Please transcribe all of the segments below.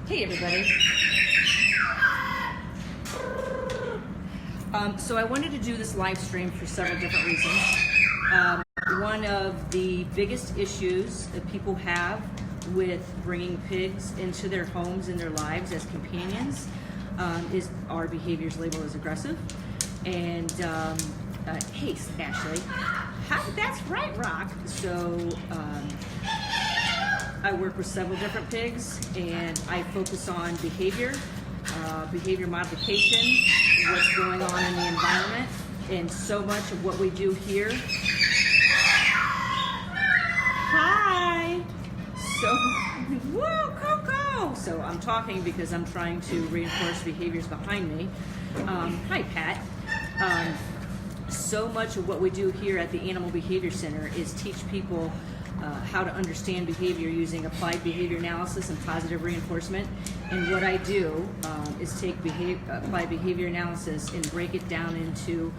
Hey everybody. So I wanted to do this live stream for several different reasons. One of the biggest issues that people have with bringing pigs into their homes and their lives as companions is our behaviors labeled as aggressive. And hey, Ashley, that's right, Rock. So I work with several different pigs, and I focus on behavior modification, what's going on in the environment, and so much of what we do here. Hi! So, whoa, Coco! So I'm talking because I'm trying to reinforce behaviors behind me. Hi, Pat. So much of what we do here at the Animal Behavior Center is teach people how to understand behavior using applied behavior analysis and positive reinforcement. And what I do is take applied behavior analysis and break it down into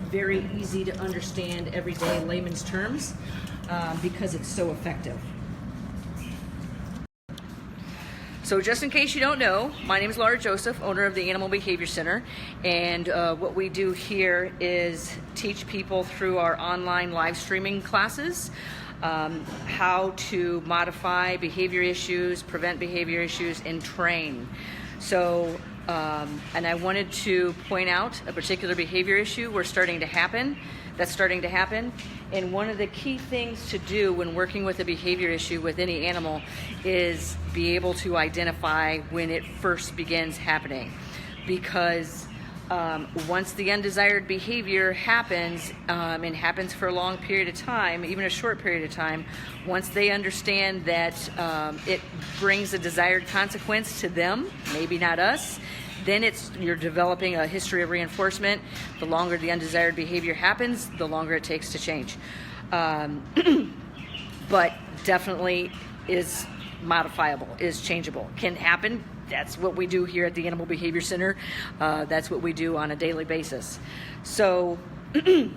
very easy to understand everyday layman's terms because it's so effective. So just in case you don't know, my name is Lara Joseph, owner of the Animal Behavior Center, and what we do here is teach people through our online live streaming classes how to modify behavior issues, prevent behavior issues, and train. So, and I wanted to point out a particular behavior issue that's starting to happen. And one of the key things to do when working with a behavior issue with any animal is be able to identify when it first begins happening. Because once the undesired behavior happens, and happens for a long period of time, even a short period of time, once they understand that it brings a desired consequence to them, maybe not us, then you're developing a history of reinforcement. The longer the undesired behavior happens, the longer it takes to change. But definitely is modifiable, is changeable, can happen. That's what we do here at the Animal Behavior Center. That's what we do on a daily basis. So a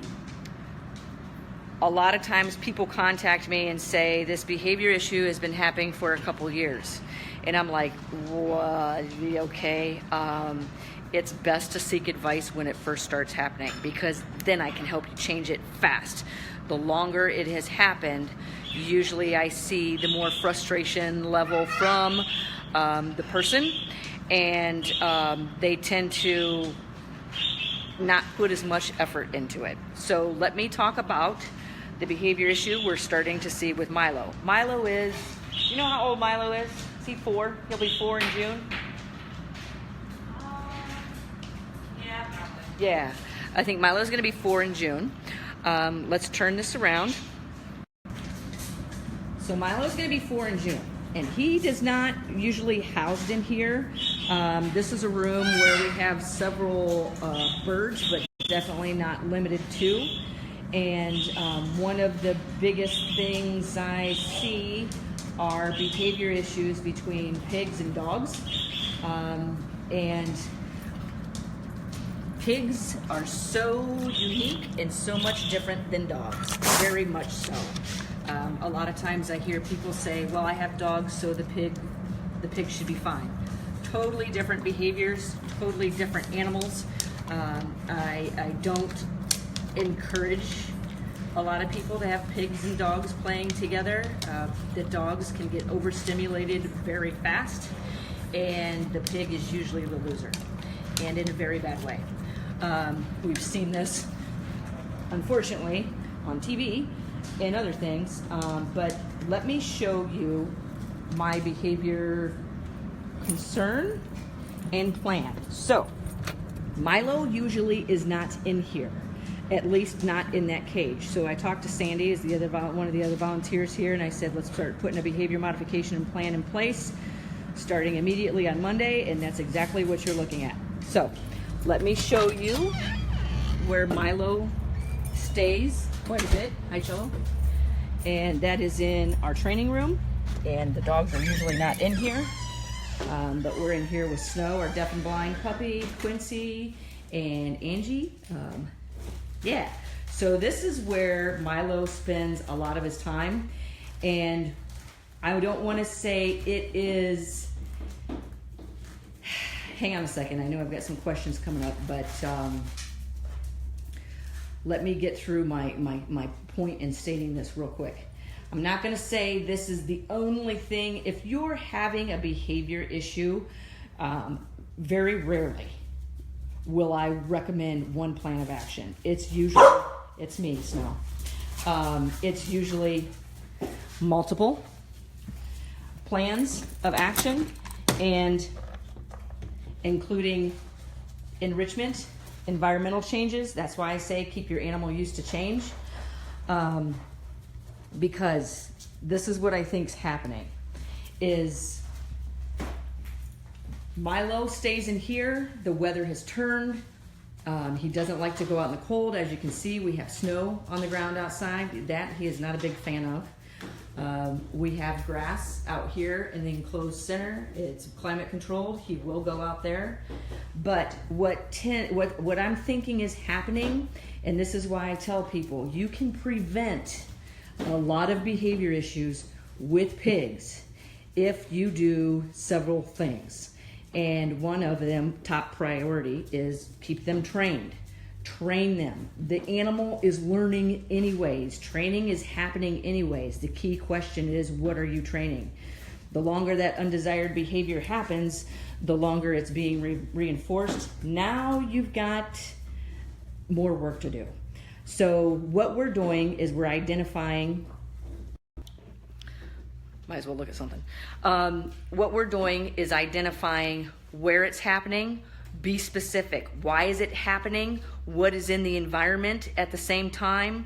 lot of times people contact me and say, this behavior issue has been happening for a couple years. And I'm like, what? Okay. It's best to seek advice when it first starts happening, because then I can help you change it fast. The longer it has happened, usually I see the more frustration level from the person, and they tend to not put as much effort into it. So let me talk about the behavior issue we're starting to see with Milo. Milo is, you know how old Milo is? Is he 4? He'll be 4 in June. Yeah, probably. Yeah, I think Milo's going to be 4 in June. Let's turn this around. So Milo's going to be 4 in June, and he does not usually housed in here. This is a room where we have several birds, but definitely not limited to. And one of the biggest things I see are behavior issues between pigs and dogs. And pigs are so unique and so much different than dogs, very much so. A lot of times I hear people say, well, I have dogs, so the pig should be fine. Totally different behaviors, totally different animals. I don't encourage a lot of people to have pigs and dogs playing together. The dogs can get overstimulated very fast, and the pig is usually the loser, and in a very bad way. We've seen this, unfortunately, on TV and other things, but let me show you my behavior concern and plan. So, Milo usually is not in here, at least not in that cage. So I talked to Sandy, is one of the other volunteers here, and I said, let's start putting a behavior modification and plan in place, starting immediately on Monday, and that's exactly what you're looking at. So let me show you where Milo stays quite a bit. Hi, Cholo. And that is in our training room, and the dogs are usually not in here, but we're in here with Snow, our deaf and blind puppy, Quincy, and Angie. Yeah, so this is where Milo spends a lot of his time, and I don't want to say it is hang on a second. I know I've got some questions coming up, but let me get through my point in stating this real quick. I'm not going to say this is the only thing. If you're having a behavior issue, very rarely will I recommend one plan of action. It's usually, it's me, Snow. It's usually multiple plans of action, and including enrichment, environmental changes. That's why I say keep your animal used to change, because this is what I think's happening is Milo stays in here. The weather has turned. He doesn't like to go out in the cold. As you can see, we have snow on the ground outside. That he is not a big fan of. We have grass out here in the enclosed center. It's climate controlled. He will go out there. But what I'm thinking is happening, and this is why I tell people, you can prevent a lot of behavior issues with pigs if you do several things. And one of them, top priority, is keep them trained. Train them. The animal is learning anyways. Training is happening anyways. The key question is, what are you training? The longer that undesired behavior happens, the longer it's being reinforced. Now you've got more work to do. So what we're doing is we're identifying, might as well look at something. What we're doing is identifying where it's happening. Be specific. Why is it happening? What is in the environment at the same time?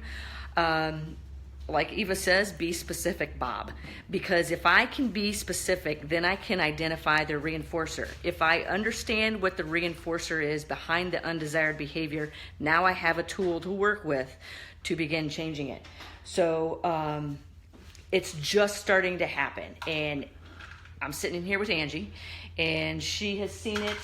Like Eva says, be specific, Bob. Because if I can be specific, then I can identify the reinforcer. If I understand what the reinforcer is behind the undesired behavior, now I have a tool to work with to begin changing it. So it's just starting to happen. And I'm sitting in here with Angie, and she has seen it.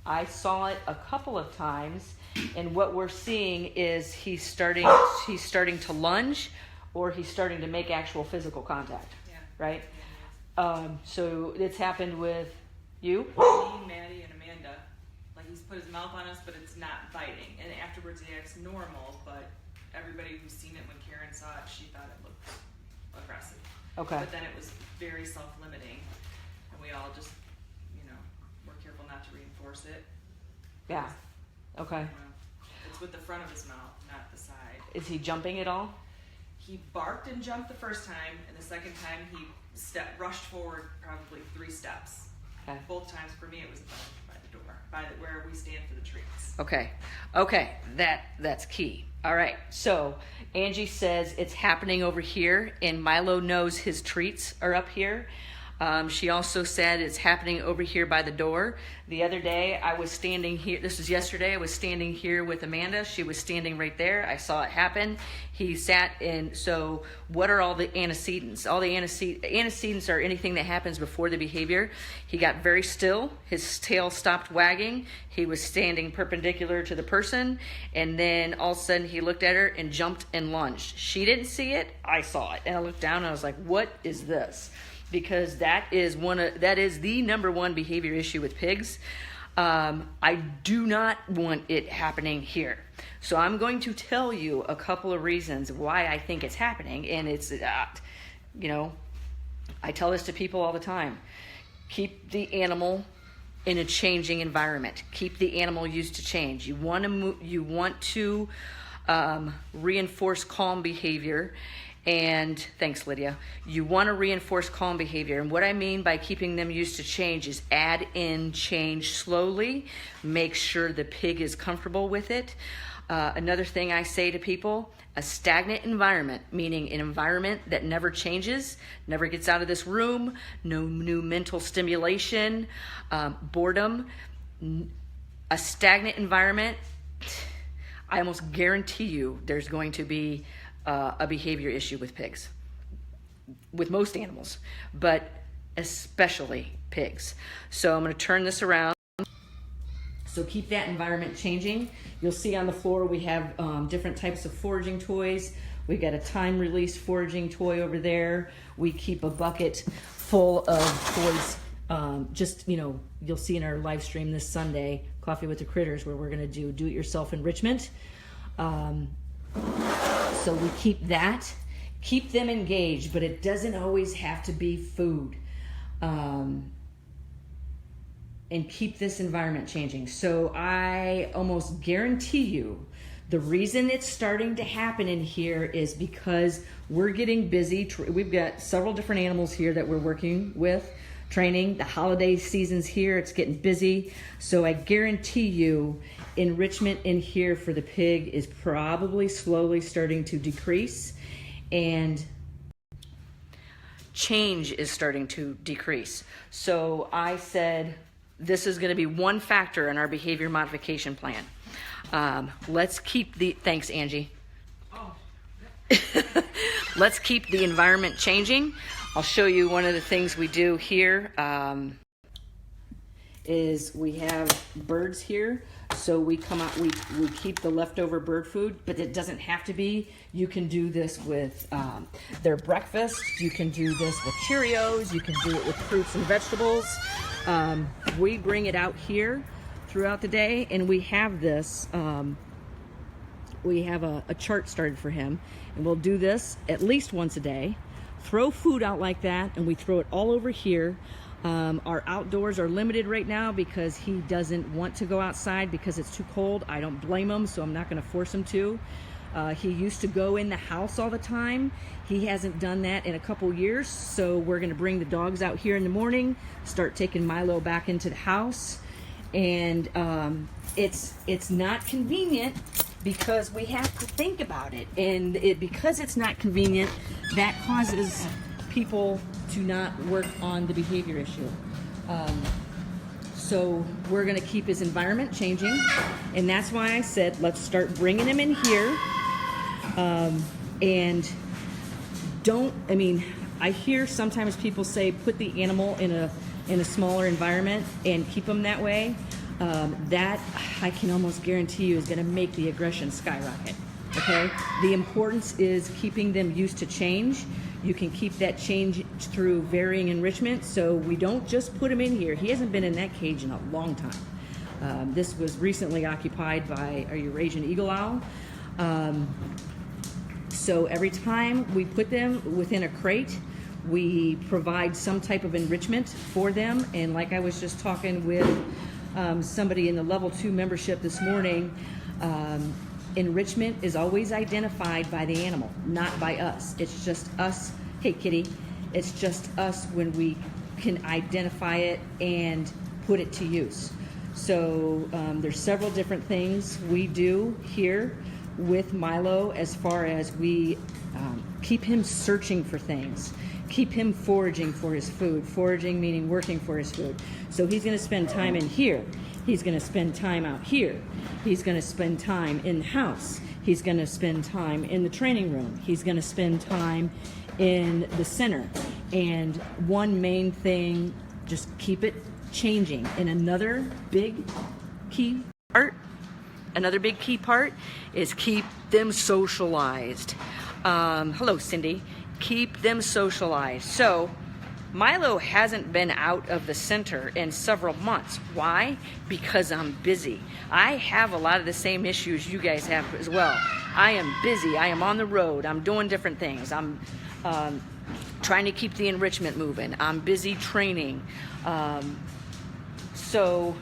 I saw it a couple of times, and what we're seeing is he's starting to lunge, or he's starting to make actual physical contact. Yeah. Right? So it's happened with you? Me, Maddie, and Amanda. Like, he's put his mouth on us, but it's not biting. And afterwards he acts normal, but everybody who's seen it, when Karen saw it, she thought it looked aggressive. Okay. But then it was very self-limiting, and we all just, were careful not to reinforce it. Yeah. Okay. It's with the front of his mouth, not the side. Is he jumping at all? He barked and jumped the first time, and the second time he rushed forward probably 3 steps. Okay. Both times for me it was by the door, where we stand for the treats. Okay, that's key. All right, so Angie says it's happening over here, and Milo knows his treats are up here. She also said it's happening over here by the door. The other day I was standing here, this was yesterday, I was standing here with Amanda. She was standing right there. I saw it happen. He sat in, so what are all the antecedents? All the antecedents are anything that happens before the behavior. He got very still. His tail stopped wagging. He was standing perpendicular to the person, and then all of a sudden he looked at her and jumped and lunged. She didn't see it. I saw it, and I looked down and I was like, what is this? Because that is the number one behavior issue with pigs. I do not want it happening here. So I'm going to tell you a couple of reasons why I think it's happening. And it's, I tell this to people all the time. Keep the animal in a changing environment. Keep the animal used to change. You want to reinforce calm behavior. And thanks, Lydia. You want to reinforce calm behavior. And what I mean by keeping them used to change is add in change slowly. Make sure the pig is comfortable with it. Another thing I say to people, a stagnant environment, meaning an environment that never changes, never gets out of this room, no new mental stimulation, boredom. A stagnant environment, I almost guarantee you there's going to be a behavior issue with pigs, with most animals, but especially pigs. So I'm going to turn this around. So keep that environment changing. You'll see on the floor we have different types of foraging toys. We've got a time release foraging toy over there. We keep a bucket full of toys just, you know, you'll see in our live stream this Sunday, Coffee with the Critters, where we're going to do it-yourself enrichment. So we keep them engaged, but it doesn't always have to be food. And keep this environment changing. So I almost guarantee you the reason it's starting to happen in here is because we're getting busy. We've got several different animals here that we're working with, training. The holiday season's here, it's getting busy. So I guarantee you enrichment in here for the pig is probably slowly starting to decrease, and change is starting to decrease. So I said, this is going to be one factor in our behavior modification plan. Let's keep thanks, Angie. Oh. Let's keep the environment changing. I'll show you one of the things we do here. Is we have birds here. So we come out, we keep the leftover bird food, but it doesn't have to be. You can do this with their breakfast. You can do this with Cheerios. You can do it with fruits and vegetables. We bring it out here throughout the day, and we have this, we have a chart started for him, and we'll do this at least once a day. Throw food out like that, and we throw it all over here. Our outdoors are limited right now because he doesn't want to go outside because it's too cold. I don't blame him, so I'm not going to force him to. He used to go in the house all the time. He hasn't done that in a couple years, so we're going to bring the dogs out here in the morning, start taking Milo back into the house. And it's not convenient because we have to think about it. And because it's not convenient, that causes people to not work on the behavior issue. So we're going to keep his environment changing, and that's why I said let's start bringing him in here. And I hear sometimes people say put the animal in a smaller environment and keep them that way. That I can almost guarantee you is going to make the aggression skyrocket. Okay, the importance is keeping them used to change. You can keep that change through varying enrichment, so we don't just put him in here. He hasn't been in that cage in a long time. This was recently occupied by a Eurasian eagle owl. So every time we put them within a crate, we provide some type of enrichment for them. And like I was just talking with somebody in the level 2 membership this morning, enrichment is always identified by the animal, not by us. It's just us. Hey, kitty. It's just us when we can identify it and put it to use. So there's several different things we do here with Milo as far as we keep him searching for things, keep him foraging for his food. Foraging meaning working for his food. So he's going to spend time in here. He's going to spend time out here. He's going to spend time in the house. He's going to spend time in the training room. He's going to spend time in the center. And one main thing, just keep it changing. And another big key part is keep them socialized. Hello, Cindy. Keep them socialized. So Milo hasn't been out of the center in several months. Why? Because I'm busy. I have a lot of the same issues you guys have as well. I am busy. I am on the road. I'm doing different things. I'm trying to keep the enrichment moving. I'm busy training. So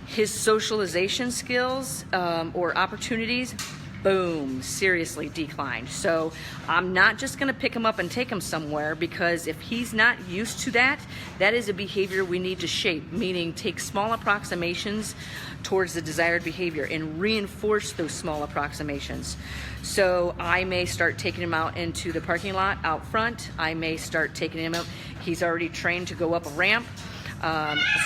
his socialization skills or opportunities, boom, seriously declined. So I'm not just going to pick him up and take him somewhere, because if he's not used to that, that is a behavior we need to shape, meaning take small approximations towards the desired behavior and reinforce those small approximations. So I may start taking him out into the parking lot out front. I may start taking him out. He's already trained to go up a ramp.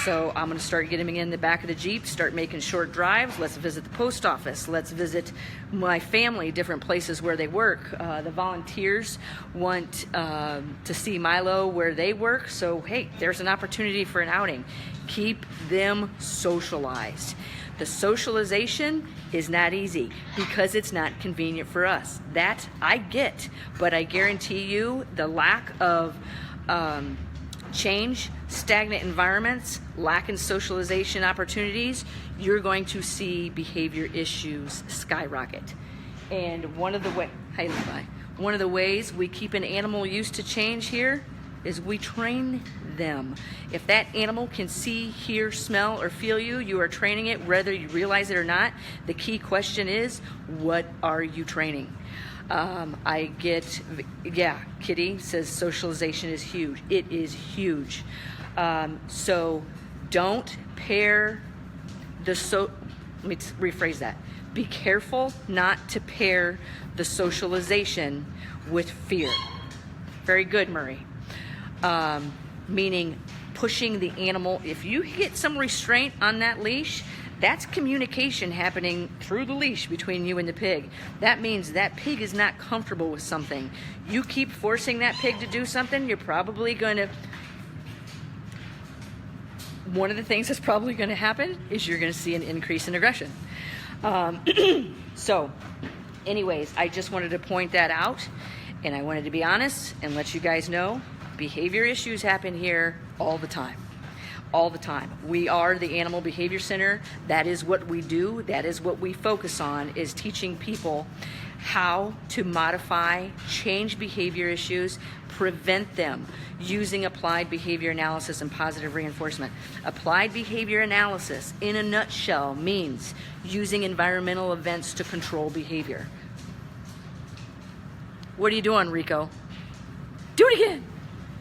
So I'm going to start getting him in the back of the Jeep, start making short drives. Let's visit the post office. Let's visit my family, different places where they work. The volunteers want to see Milo where they work. So, hey, there's an opportunity for an outing. Keep them socialized. The socialization is not easy because it's not convenient for us. That I get, but I guarantee you the lack of change, stagnant environments, lack in socialization opportunities, you're going to see behavior issues skyrocket. And one of the ways we keep an animal used to change here is we train them. If that animal can see, hear, smell, or feel you, you are training it whether you realize it or not. The key question is, what are you training? Kitty says socialization is huge. It is huge. So don't pair let me rephrase that. Be careful not to pair the socialization with fear. Very good, Murray. Meaning pushing the animal. If you get some restraint on that leash, that's communication happening through the leash between you and the pig. That means that pig is not comfortable with something. You keep forcing that pig to do something, you're probably going to... One of the things that's probably going to happen is you're going to see an increase in aggression. So, anyways, I just wanted to point that out, and I wanted to be honest and let you guys know behavior issues happen here all the time. All the time. We are the Animal Behavior Center. That is what we do. That is what we focus on, is teaching people how to modify, change behavior issues, prevent them using applied behavior analysis and positive reinforcement. Applied behavior analysis, in a nutshell, means using environmental events to control behavior. What are you doing, Rico? Do it again.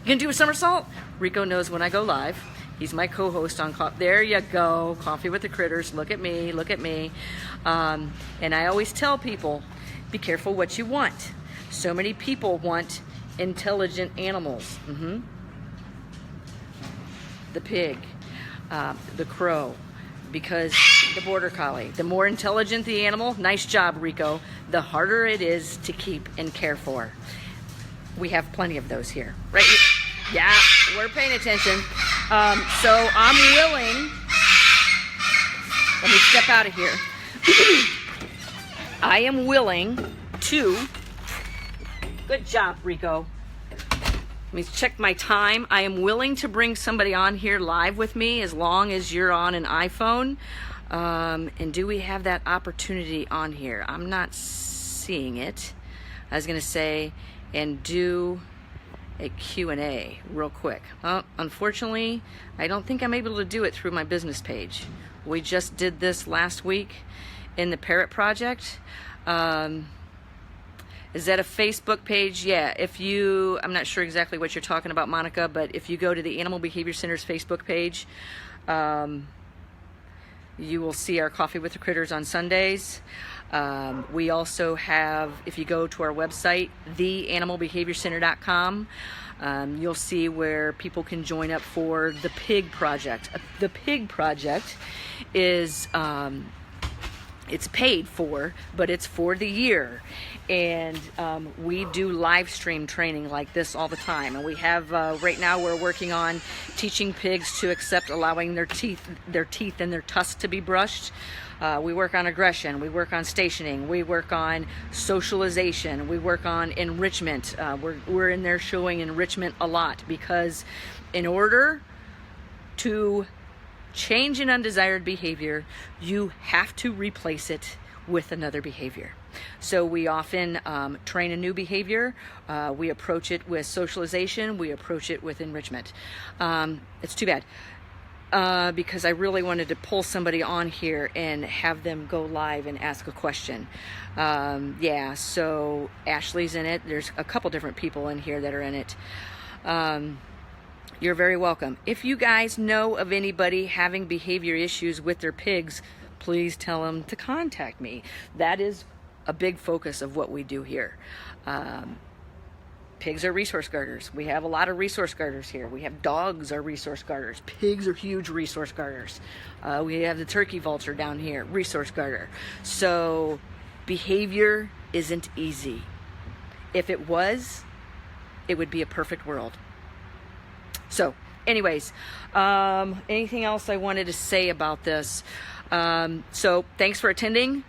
You gonna do a somersault? Rico knows when I go live. He's my co-host on there you go, Coffee with the Critters. Look at me, look at me. And I always tell people, be careful what you want. So many people want intelligent animals. The pig, the crow, because the border collie. The more intelligent the animal, nice job, Rico, the harder it is to keep and care for. We have plenty of those here, right? Yeah, we're paying attention. So I'm willing, let me step out of here. I am willing to, good job, Rico. Let me check my time. I am willing to bring somebody on here live with me as long as you're on an iPhone. And do we have that opportunity on here? I'm not seeing it. I was going to say, and do a Q&A real quick. Unfortunately, I don't think I'm able to do it through my business page. We just did this last week in the Parrot Project. Is that a Facebook page? Yeah, I'm not sure exactly what you're talking about, Monica, but if you go to the Animal Behavior Center's Facebook page, you will see our Coffee with the Critters on Sundays. We also have, if you go to our website, theanimalbehaviorcenter.com, you'll see where people can join up for the Pig Project. The Pig Project is, it's paid for, but it's for the year. And we do live stream training like this all the time. And we have, right now we're working on teaching pigs to accept allowing their teeth and their tusks to be brushed. We work on aggression, we work on stationing, we work on socialization, we work on enrichment. We're in there showing enrichment a lot, because in order to change an undesired behavior, you have to replace it with another behavior. So we often train a new behavior. We approach it with socialization. We approach it with enrichment. It's too bad. Because I really wanted to pull somebody on here and have them go live and ask a question. Yeah, so Ashley's in it. There's a couple different people in here that are in it. You're very welcome. If you guys know of anybody having behavior issues with their pigs, please tell them to contact me. That is a big focus of what we do here. Pigs are resource guarders. We have a lot of resource guarders here. We have dogs are resource guarders. Pigs are huge resource guarders. We have the turkey vulture down here, resource guarder. So behavior isn't easy. If it was, it would be a perfect world. So anyways, anything else I wanted to say about this? So thanks for attending.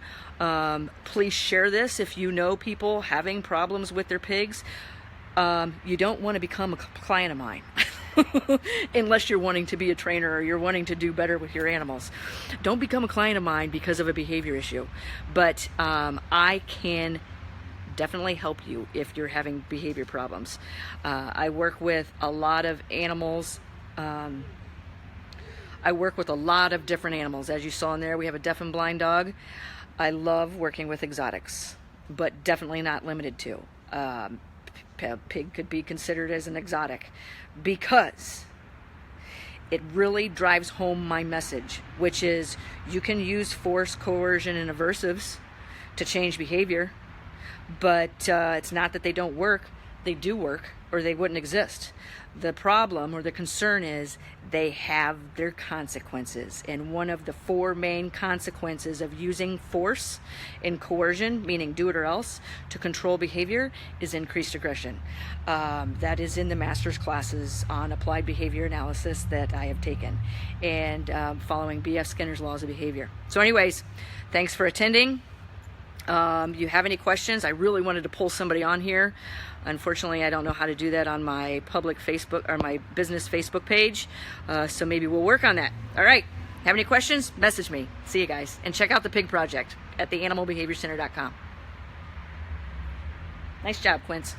Please share this if you know people having problems with their pigs. You don't want to become a client of mine. unless you're wanting to be a trainer or you're wanting to do better with your animals. Don't become a client of mine because of a behavior issue. But I can definitely help you if you're having behavior problems. I work with a lot of animals. I work with a lot of different animals. As you saw in there, we have a deaf and blind dog. I love working with exotics, but definitely not limited to. Pig could be considered as an exotic because it really drives home my message, which is you can use force, coercion, and aversives to change behavior, but it's not that they don't work. They do work, or they wouldn't exist. The problem or the concern is they have their consequences. And one of the 4 main consequences of using force and coercion, meaning do it or else, to control behavior is increased aggression. That is in the master's classes on applied behavior analysis that I have taken, and following B.F. Skinner's laws of behavior. So anyways, thanks for attending. You have any questions? I really wanted to pull somebody on here. Unfortunately, I don't know how to do that on my public Facebook or my business Facebook page. So maybe we'll work on that. All right. Have any questions? Message me. See you guys. And check out the Pig Project at theanimalbehaviorcenter.com. Nice job, Quince.